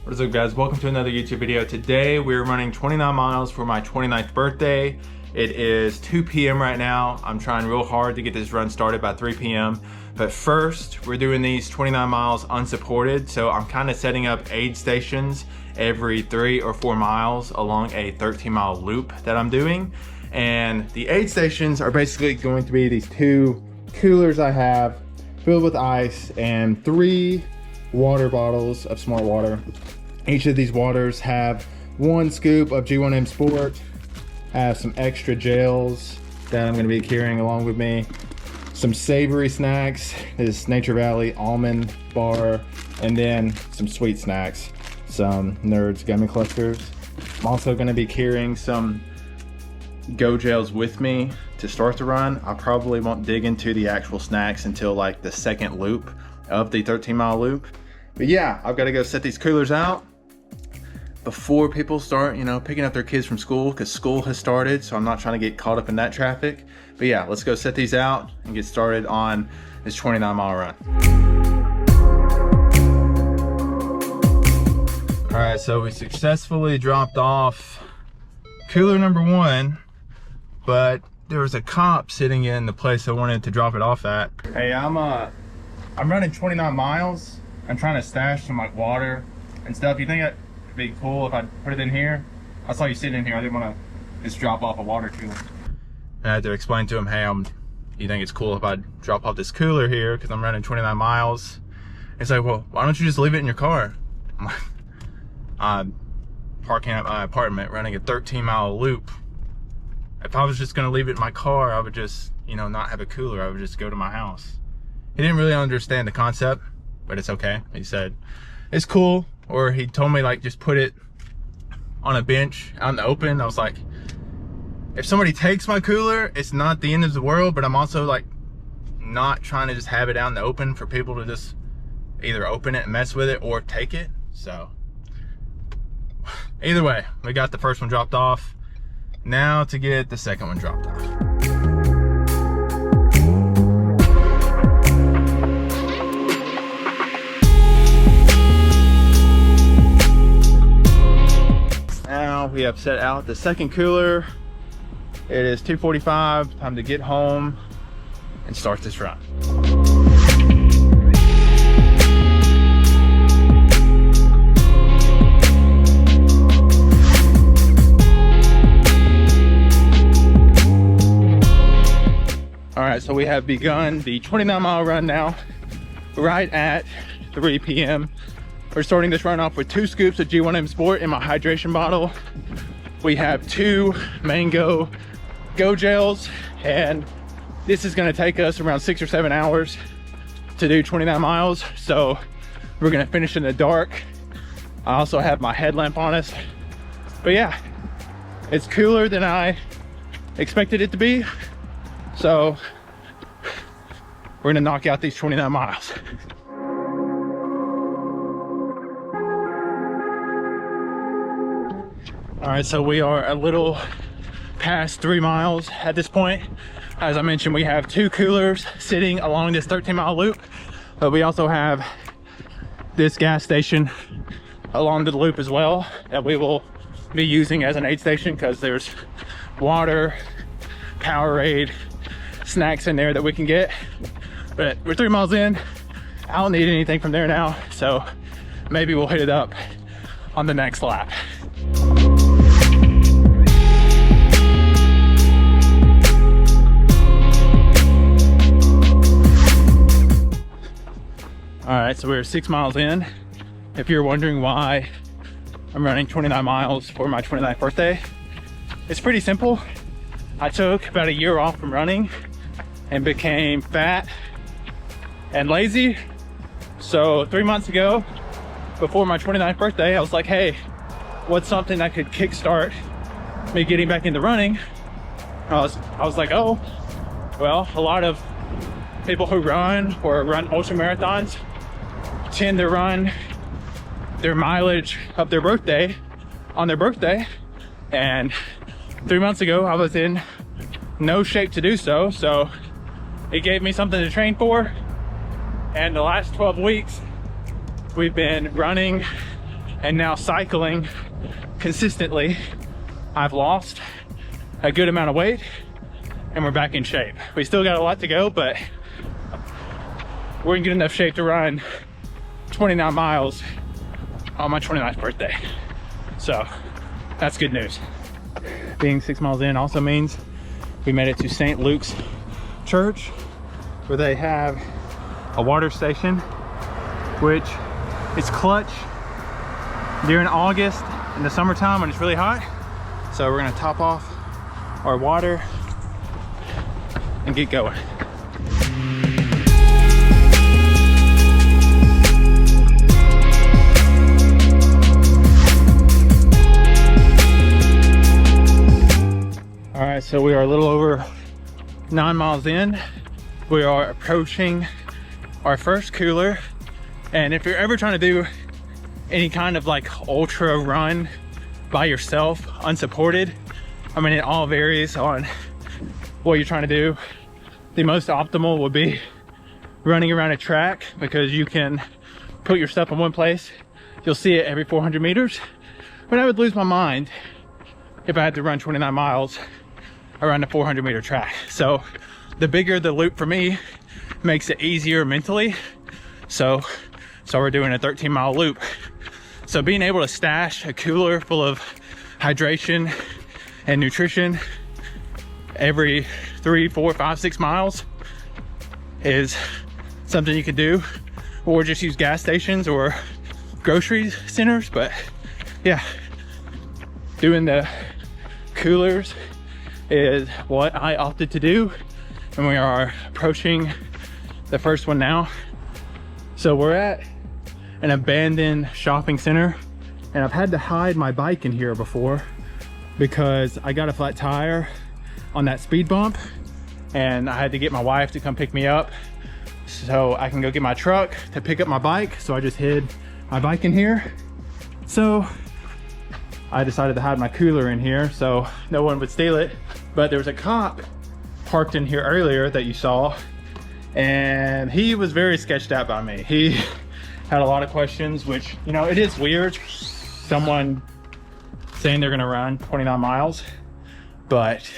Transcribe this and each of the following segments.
What is up, guys? Welcome to another YouTube video. Today we're running 29 miles for my 29th birthday. It is 2 p.m. right now. I'm trying real hard to get this run started by 3 p.m. But first, we're doing these 29 miles unsupported. So I'm kind of setting up aid stations every 3 or 4 miles along a 13-mile loop that I'm doing. And the aid stations are basically going to be these 2 coolers I have filled with ice and 3 water bottles of smart water. Each of these waters have 1 scoop of G1M Sport, have some extra gels that I'm going to be carrying along with me, some savory snacks, this Nature Valley almond bar, and then some sweet snacks, some Nerds gummy clusters. I'm also going to be carrying some Go gels with me to start the run. I probably won't dig into the actual snacks until like the second loop of the 13-mile loop. But yeah, I've got to go set these coolers out before people start, picking up their kids from school, because school has started, so I'm not trying to get caught up in that traffic. But yeah, let's go set these out and get started on this 29-mile run. All right, so we successfully dropped off cooler number 1, but there was a cop sitting in the place I wanted to drop it off at. Hey, I'm running 29 miles. I'm trying to stash some like water and stuff. You think it'd be cool if I put it in here? I saw you sitting in here. I didn't want to just drop off a water cooler. I had to explain to him, hey, you think it's cool if I drop off this cooler here because I'm running 29 miles? He's like, well, why don't you just leave it in your car? I'm like, I'm parking at my apartment running a 13-mile loop. If I was just gonna leave it in my car, I would just, not have a cooler. I would just go to my house. He didn't really understand the concept, but it's okay. He said, it's cool. Or he told me like, just put it on a bench out in the open. I was like, if somebody takes my cooler, it's not the end of the world, but I'm also like not trying to just have it out in the open for people to just either open it and mess with it or take it. So either way, we got the first one dropped off. Now to get the second one dropped off. Now we have set out the second cooler. It is 2:45, time to get home and start this run. All right, so we have begun the 29-mile run now, right at 3 p.m. We're starting this run off with 2 scoops of G1M Sport in my hydration bottle. We have 2 mango Go gels, and this is gonna take us around 6 or 7 hours to do 29 miles. So we're gonna finish in the dark. I also have my headlamp on us. But yeah, it's cooler than I expected it to be. So we're gonna knock out these 29 miles. All right, so we are a little past 3 miles at this point. As I mentioned, we have 2 coolers sitting along this 13-mile loop, but we also have this gas station along the loop as well that we will be using as an aid station, because there's water, Powerade, snacks in there that we can get. But we're 3 miles in. I don't need anything from there now, so maybe we'll hit it up on the next lap. All right, so we're 6 miles in. If you're wondering why I'm running 29 miles for my 29th birthday, it's pretty simple. I took about a year off from running and became fat and lazy. So 3 months ago, before my 29th birthday, I was like, hey, what's something that could kickstart me getting back into running? I was like, oh, well, a lot of people who run or run ultra marathons tend to run their mileage of their birthday on their birthday. And 3 months ago, I was in no shape to do so. So it gave me something to train for. And the last 12 weeks, we've been running and now cycling consistently, I've lost a good amount of weight and we're back in shape. We still got a lot to go, but we're in good enough shape to run 29 miles on my 29th birthday. So that's good news. Being 6 miles in also means we made it to St. Luke's Church, where they have a water station, which is clutch during August in the summertime when it's really hot. So we're gonna top off our water and get going. All right, so we are a little over 9 miles in. We are approaching our first cooler. And if you're ever trying to do any kind of like ultra run by yourself, unsupported, I mean, it all varies on what you're trying to do. The most optimal would be running around a track, because you can put your stuff in one place. You'll see it every 400 meters. But I would lose my mind if I had to run 29 miles around a 400 meter track. So the bigger the loop for me makes it easier mentally. So we're doing a 13-mile loop. So being able to stash a cooler full of hydration and nutrition every 3, 4, 5, 6 miles is something you could do, or just use gas stations or grocery centers. But yeah, doing the coolers is what I opted to do, and we are approaching the first one now. So we're at an abandoned shopping center, and I've had to hide my bike in here before because I got a flat tire on that speed bump, and I had to get my wife to come pick me up so I can go get my truck to pick up my bike. So I just hid my bike in here. So I decided to hide my cooler in here so no one would steal it. But there was a cop parked in here earlier that you saw, and he was very sketched out by me. He had a lot of questions, which, you know, it is weird, someone saying they're gonna run 29 miles. But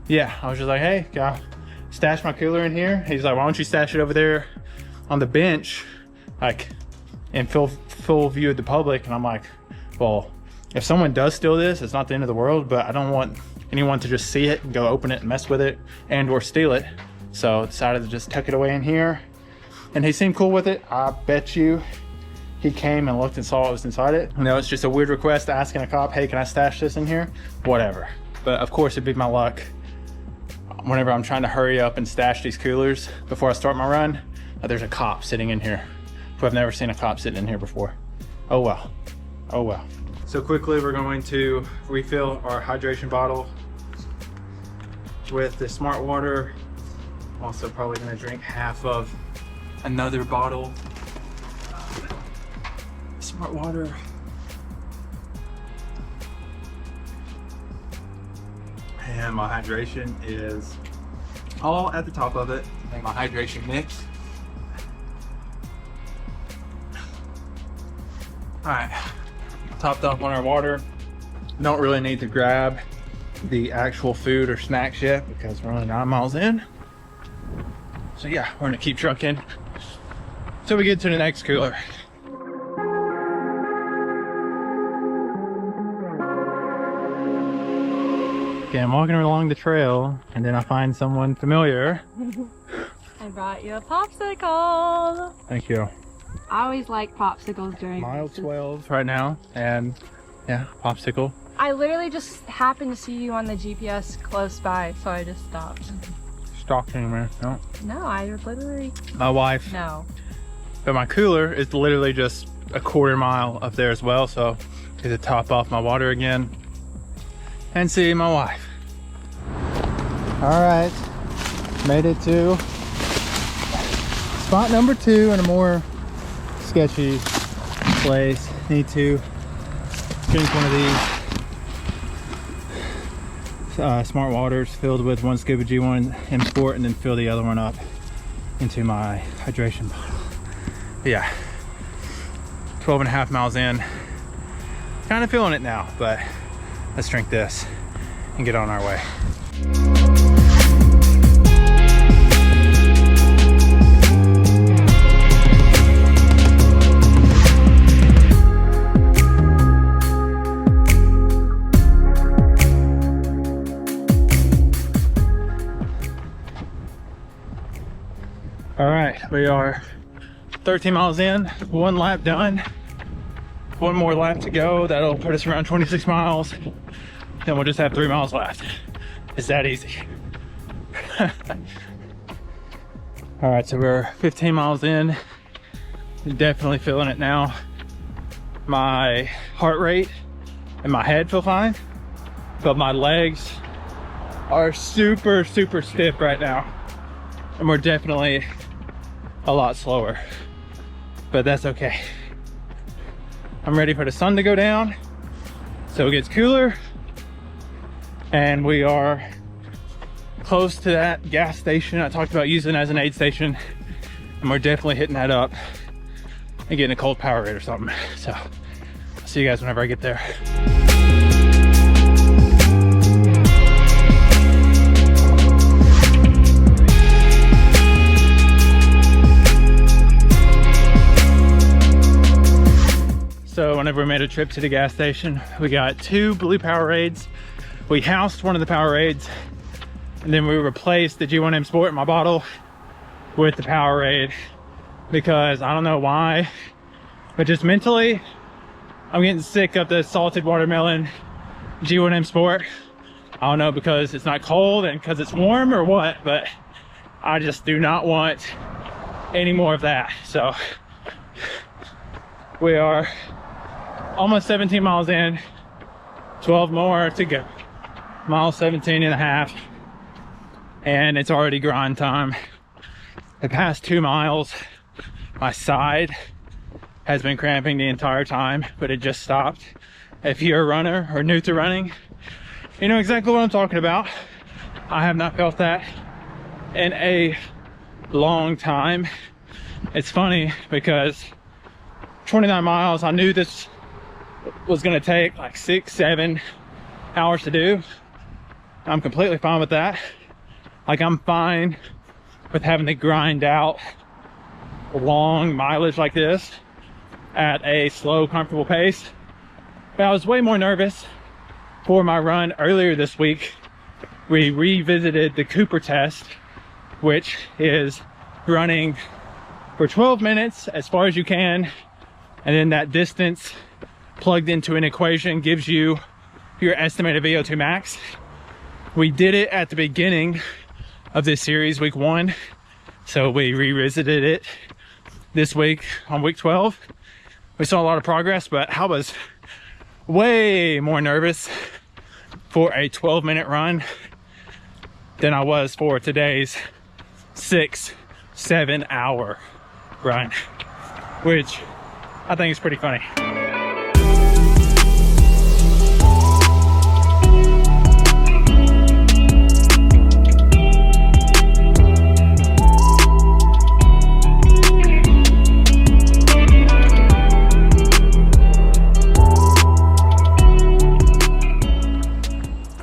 yeah, I was just like, hey, can I stash my cooler in here? He's like, why don't you stash it over there on the bench, like in full view of the public? And I'm like, well, if someone does steal this, it's not the end of the world, but I don't want anyone to just see it and go open it and mess with it and or steal it. So I decided to just tuck it away in here, and he seemed cool with it. I bet you he came and looked and saw what was inside it. You know, it's just a weird request asking a cop, hey, can I stash this in here? Whatever. But of course it'd be my luck whenever I'm trying to hurry up and stash these coolers before I start my run, there's a cop sitting in here. I've never seen a cop sitting in here before. Oh well, oh well. So quickly, we're going to refill our hydration bottle with the Smart Water. Also probably gonna drink half of another bottle. Smart Water. And my hydration is all at the top of it. And my hydration mix. All right, topped off on our water. Don't really need to grab the actual food or snacks yet because we're only 9 miles in. So yeah, we're gonna keep trucking till we get to the next cooler. Okay, I'm walking along the trail and then I find someone familiar. I brought you a popsicle. Thank you. I always like popsicles during Mile 12 right now, and yeah, popsicle. I literally just happened to see you on the GPS close by, so I just stopped. Stalking me, no. No, I literally... My wife. No. But my cooler is literally just a quarter mile up there as well, so I get to top off my water again and see my wife. All right, made it to spot number 2 in a more sketchy place. Need to drink one of these Smart Waters filled with one Scuba G1 in Sport, and then fill the other one up into my hydration bottle. But yeah, 12.5 miles in, Kind of feeling it now, but let's drink this and get on our way. All right, we are 13 miles in, 1 lap done. 1 more lap to go. That'll put us around 26 miles. Then we'll just have 3 miles left. It's that easy. All right, so we're 15 miles in. Definitely feeling it now. My heart rate and my head feel fine, but my legs are super stiff right now. And we're definitely a lot slower, but that's okay. I'm ready for the sun to go down so it gets cooler, and we are close to that gas station I talked about using as an aid station, and we're definitely hitting that up and getting a cold Powerade or something. So I'll see you guys whenever I get there. So whenever we made a trip to the gas station, we got 2 blue Powerades. We housed one of the Powerades, and then we replaced the G1M Sport in my bottle with the Powerade, because I don't know why, but just mentally, I'm getting sick of the salted watermelon G1M Sport. I don't know, because it's not cold and because it's warm or what, but I just do not want any more of that. So we are almost 17 miles in, 12 more to go. Mile 17 and a half, and it's already grind time. The past 2 miles, my side has been cramping the entire time, but it just stopped. If you're a runner or new to running, you know exactly what I'm talking about. I have not felt that in a long time. It's funny because 29 miles, I knew this was gonna take like 6-7 hours to do. I'm completely fine with that. Like, I'm fine with having to grind out long mileage like this at a slow, comfortable pace. But I was way more nervous for my run earlier this week. We revisited the Cooper test, which is running for 12 minutes as far as you can, and then that distance plugged into an equation gives you your estimated VO2 max. We did it at the beginning of this series, week 1. So we revisited it this week on week 12. We saw a lot of progress, but I was way more nervous for a 12-minute run than I was for today's 6-7 hour run, which I think is pretty funny.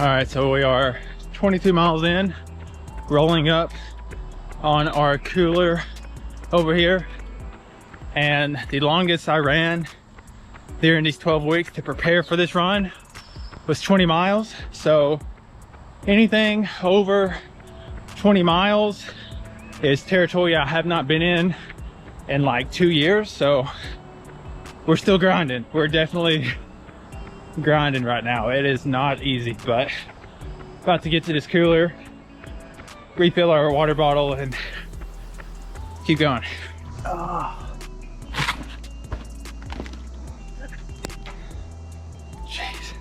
All right, so we are 22 miles in, rolling up on our cooler over here. And the longest I ran during these 12 weeks to prepare for this run was 20 miles. So anything over 20 miles is territory I have not been in like 2 years. So we're still grinding. We're definitely grinding right now. It is not easy, but about to get to this cooler, refill our water bottle, and keep going. Jeez.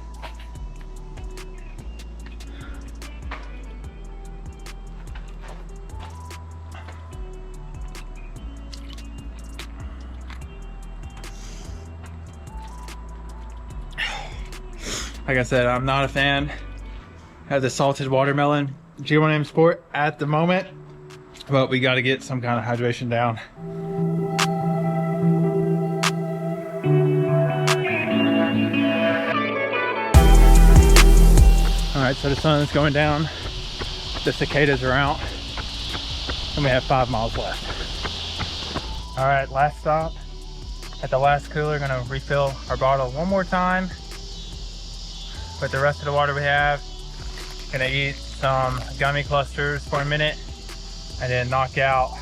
Like I said, I'm not a fan of the salted watermelon G1M Sport at the moment, but we got to get some kind of hydration down. right, so the sun is going down, the cicadas are out, and we have 5 miles left. All right, last stop at the last cooler. Gonna refill our bottle one more time with the rest of the water we have. Gonna eat some gummy clusters for a minute and then knock out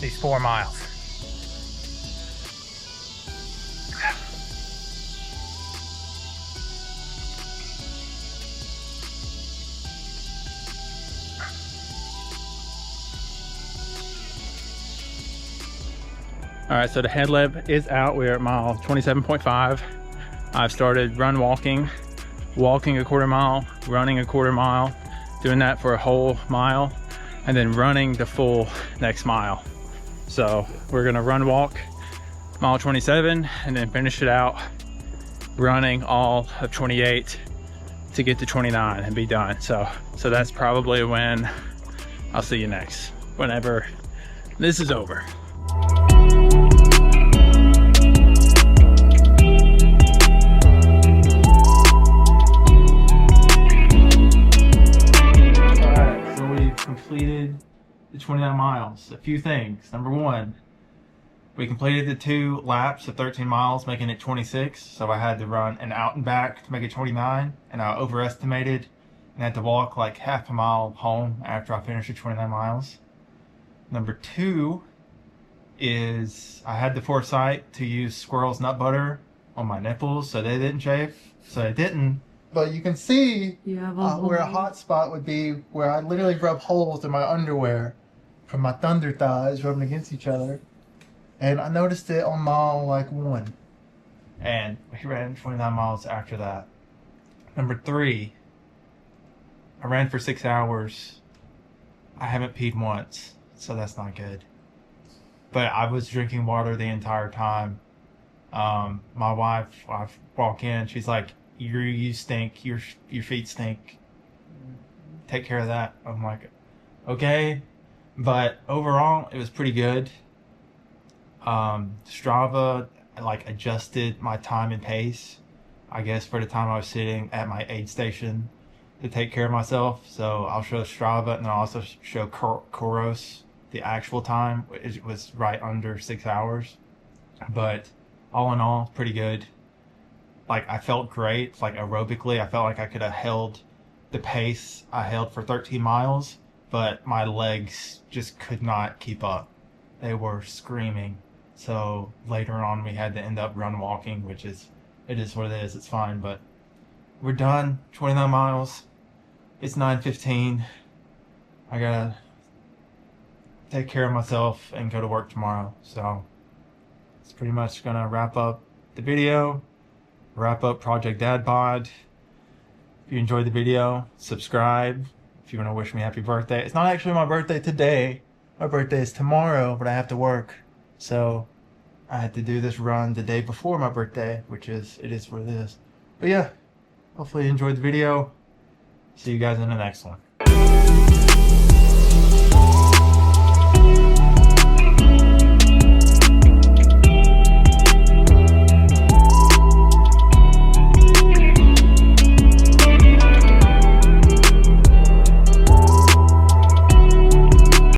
these 4 miles. All right, so the headlamp is out. We're at mile 27.5. I've started walking a quarter mile, running a quarter mile, doing that for a whole mile, and then running the full next mile. So we're gonna walk mile 27 and then finish it out running all of 28 to get to 29 and be done. So that's probably when I'll see you next, whenever this is over. Completed the 29 miles. A few things. Number one, we completed the 2 laps of 13 miles, making it 26. So I had to run an out and back to make it 29, and I overestimated and had to walk like half a mile home after I finished the 29 miles. Number 2 is I had the foresight to use squirrel's nut butter on my nipples so they didn't chafe. So they didn't. But you can see where a hot spot would be, where I literally rub holes in my underwear from my thunder thighs rubbing against each other. And I noticed it on mile like 1. And we ran 29 miles after that. Number 3, I ran for 6 hours. I haven't peed once, so that's not good. But I was drinking water the entire time. My wife, I walk in, she's like, you stink, your feet stink, take care of that. I'm like, okay. But overall it was pretty good. Strava like adjusted my time and pace, I guess, for the time I was sitting at my aid station to take care of myself. So I'll show Strava, and I'll also show Koros the actual time. It was right under 6 hours, but all in all, pretty good. Like, I felt great, like aerobically. I felt like I could have held the pace I held for 13 miles, but my legs just could not keep up. They were screaming. So later on we had to end up walking, which is, it is what it is, it's fine. But we're done, 29 miles. It's 9:15. I gotta take care of myself and go to work tomorrow. So it's pretty much gonna wrap up the video. Wrap up Project Dad Bod. If you enjoyed the video, subscribe. If you want to wish me happy birthday. It's not actually my birthday today. My birthday is tomorrow, but I have to work. So I had to do this run the day before my birthday, which is, it is what it is. But yeah, hopefully you enjoyed the video. See you guys in the next one.